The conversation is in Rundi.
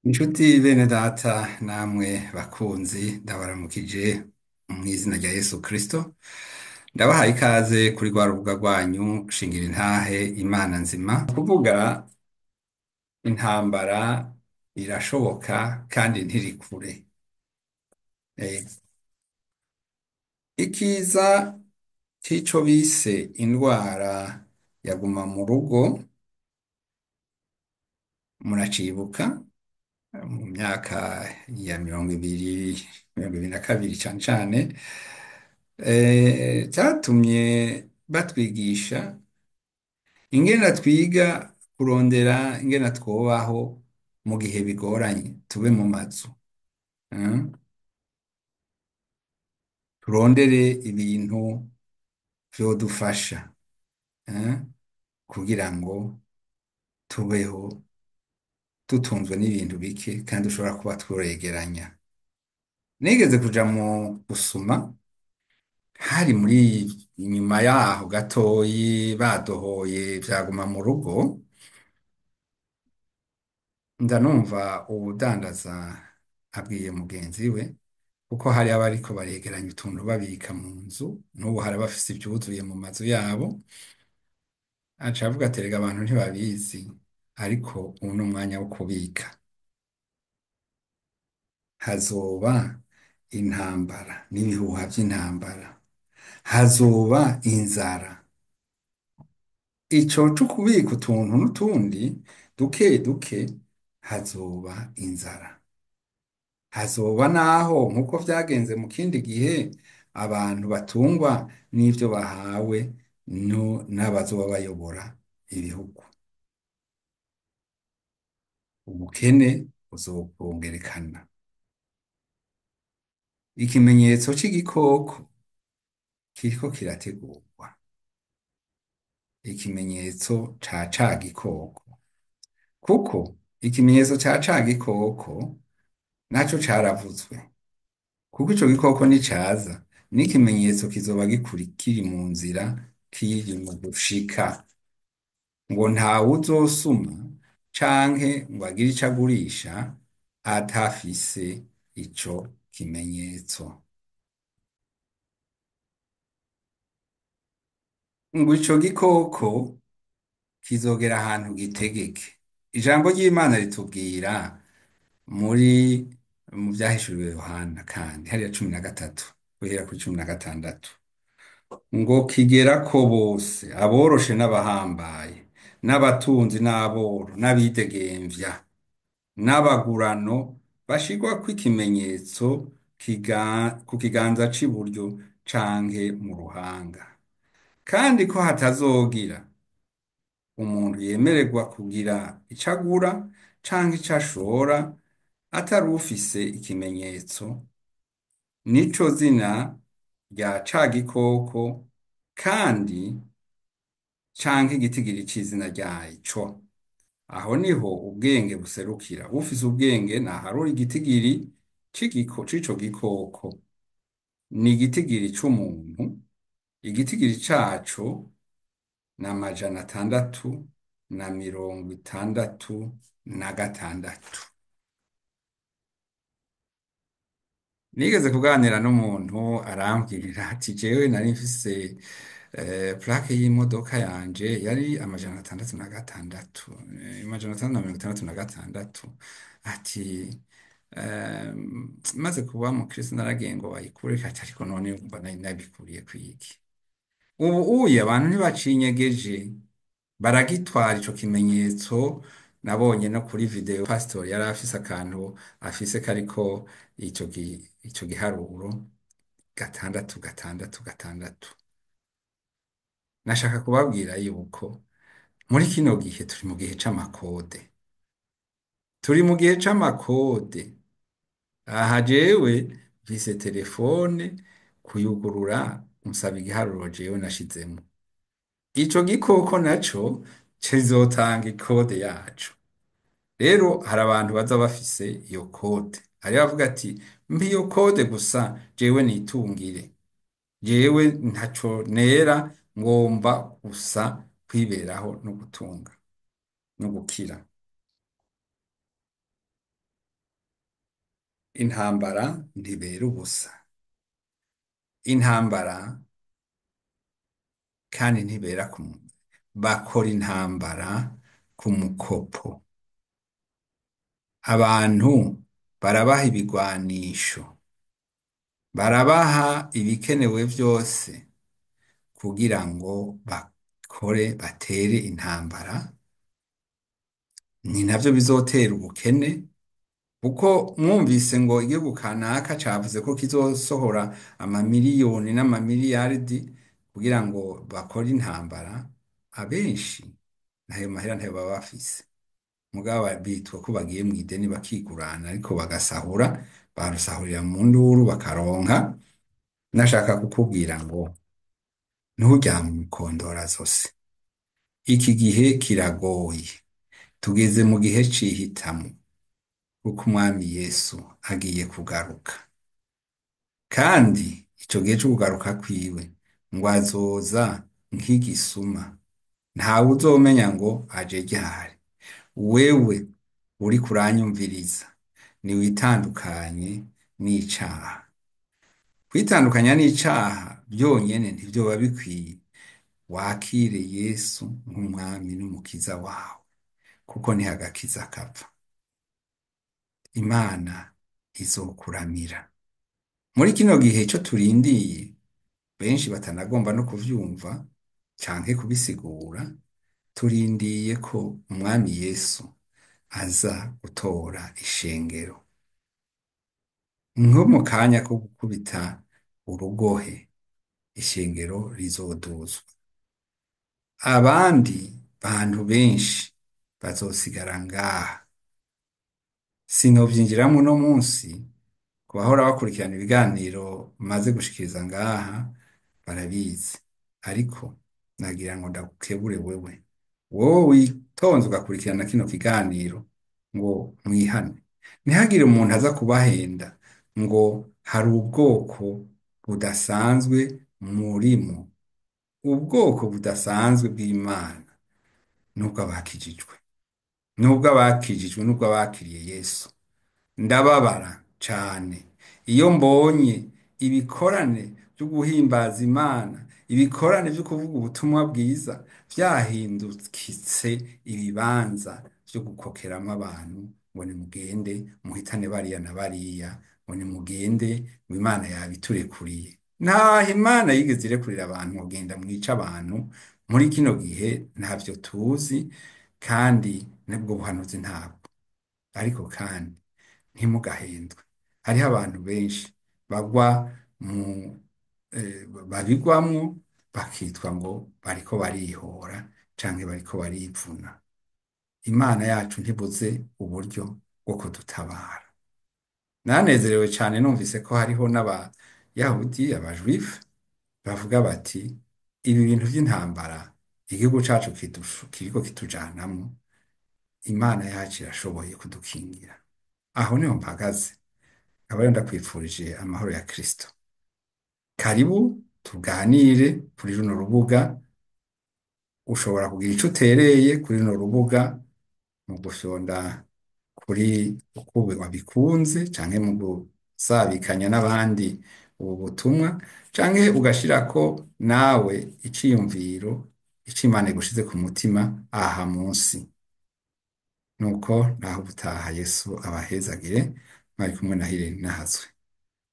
Inshuti bene data namwe bakunzi ndabaramukije mu izina rya Yesu Kristo ndabahaye ikaze kuri rwa rubuga rwanyu shingira intahe Imana nzima kuvuga intambara irashoboka kandi ntiri kure. Eh, ikiza c'ico bise indwara yaguma mu rugo muracibuka mu myaka ya mirongo ibiri na kabiri cane cane. Cyatumye batwigisha ingene twiga kurondera ingene twobaho mu gihe bigoranye tube mu mazu. Mm. Turondere ibintu vyodufasha kugira ngo tubeho tutunzwe n'ibintu bike kandi ushobora kuba tworegeranya. Nigeze kuja mu gusuma hari muri inyuma yaho gatoyi badohoye vyaguma mu rugo ndanumva uwudandaza abwiye mugenzi we kuko hari abariko baregeranya utuntu babika mu nzu n'ubu hari abafise ivyuzuye mu mazu yabo aca avuga ati erega abantu ntibabizi ariko ubu ni umwanya wo kubika hazoba intambara n'ibihuha vy'intambara hazoba inzara. Ico co kubika utuntu n'utundi duke duke hazoba inzara hazoba naho nk'uko vyagenze mu kindi gihe abantu batungwa n'ivyo bahawe n'abazoba bayobora ibihugu ubukene buzokongerekana. Ikimenyetso c'igikoko kiriko kirategurwa, ikimenyetso ca gikoko kuko ikimenyetso ca gikoko naco caravuzwe kuko ico gikoko nicaza n'ikimenyetso kizoba kiri mu nzira kiri mu gushika ngo ntawe uzosuma canke ngo agire ico agurisha atafise ico kimenyetso. Ngo ico gikoko kizogera ahantu gitegeke. Ijambo ry'Imana ritubwira mu vyahishuriwe Yohana kandi hariya 13 guhera kuri 16 ngo kigerako bose aboroshe n'abahambaye n'abatunzi n'aboro n'abidegemvya n'abagurano bashirwako ikimenyetso ku kiganza c'iburyo canke mu ruhanga kandi ko hatazogira umuntu yemererwa kugira ico agura canke ico ashora atari ufise ikimenyetso nico zina rya ca gikoko kandi canke igitigiri c'izina ryaco. Aho niho ubwenge buserukira. Ufise ubwenge naharura igitigiri c'ico gikoko ni igitigiri c'umuntu, igitigiri caco ni 666. Nigeze kuganira n'umuntu arambwirira ati jewe nari mfise plaque y'imodoka yanje yari 666, 666. Ati maze kuba mu Kristo naragiye ngo bayikure ati ariko none umva nari nabikuriye kwiki. Ubu uye abantu ntibacinyegeje baragitwara ico kimenyetso. Nabonye no kuri video pastor yari afise akantu afise kariko ico giharuro 666. Nashaka kubabwira yuko muri kino gihe turi mu gihe c'amakode, turi mu gihe c'amakode. Aha jewe mfise telefone kuyugurura unsaba igiharuro jewe nashizemo, ico gikoko naco kizotanga ikode yaco. Rero hari abantu baza bafise iyo kode, hariho abavuga ati mpa iyo kode gusa jewe nitungire, jewe ntaco nera ngomba gusa kwiberaho no gutunga no gukira. intambara ntibera ubusa. Intambara kandi ntibera ku muntu. Bakora intambara ku mukopo. Abantu barabaha ibigwanisho, barabaha ibikenewe byose kugira ngo batere intambara. Ni nabyo bizotera ubukene, kuko mwumvise ngo igihugu kanaka cavuze ko kizosohora amamiliyoni n'amamiliyaridi kugira ngo bakore intambara, abenshi ntayo mahera ntayo baba bafise. Mugabo bitwa ko bagiye mu ideni bakigurana, ariko bagasahura, barusahurira mu nduru bakaronka. Nashaka kukubwira ngo nturyame mukondora zose. Iki gihe kiragoye, tugeze mu gihe c'ihitamo, kuko umwami Yesu agiye kugaruka. Kandi ico gihe co kugaruka kwiwe ngo azoza nk'igisuma, ntawe uzomenya ngo aje ryari. Wewe uri kuranyumviriza, niwitandukanye n'icaha. Kwitandukanya n'icaha byonyene ntibyoba bikwiye. Wakire Yesu nk'umwami n'umukiza wawe, kuko niho agakiza kava. Imana izokuramira. Muri kino gihe co turindiye, benshi batanagomba no kuvyumva canke kubisigura, turindiye ko umwami Yesu aza gutora ishengero. Nko mu kanya ko gukubita urugohe, ishengero rizoduzwa. Abandi bantu benshi bazosigara ngaha. Sinovyinjiramwo uno munsi, ku bahora bakurikirana ibiganiro maze gushikiriza ngaha barabizi. Ariko nagira ngo ndagukebure wewe, wowe witonze ugakurikirana kino kiganiro, ngo mwihane. Ntihagire umuntu aza kubahenda ngo hari ubwoko budasanzwe murimo. Ubwoko budasanzwe bw'Imana nubwo abakijijwe, nubwo abakiriye Yesu. Ndababara cane iyo mbonye ibikorane byo guhimbaza Imana, ibikorane byo kuvuga ubutumwa bwiza vyahindukitse ibibanza vyo gukokeramwo abantu, ngo nimugende muhitane bariya na bariya, ngo nimugende, ngo Imana yabiturekuriye. Ntaho Imana yigeze irekurira abantu ngo genda mwice abantu. Muri kino gihe ntavyo tuzi, kandi nubwo buhanuzi ntabwo. Ariko kandi ntimugahendwe. Hariho abantu benshi bagwa mu babigwamwo, bakitwa ngo bariko barihora canke bariko barivuna. Imana yacu ntibuze uburyo bwo kudutabara. Nanezerewe cane numvise ko hariho n'abayahudi, abajwifu, bavuga bati ibi bintu vy'intambara igihugu cacu kiriko kitujanamwo, Imana yacu irashoboye kudukingira. Aho niho mpagaze. Abayo ndakwifurije amahoro ya Kristo. Karibu tuganire kuri runo rubuga. Ushobora kugira ico utereye kuri runo rubuga, mu gufyonda kuri uko wabikunze, canke mu gusabikanya n'abandi ubu butumwa, canke ugashirako nawe iciyumviro, ico Imana igushize ku mutima aha munsi. Nuko naho ubutaha, Yesu abahezagire. Mwari kumwe na Irene Nahazwe.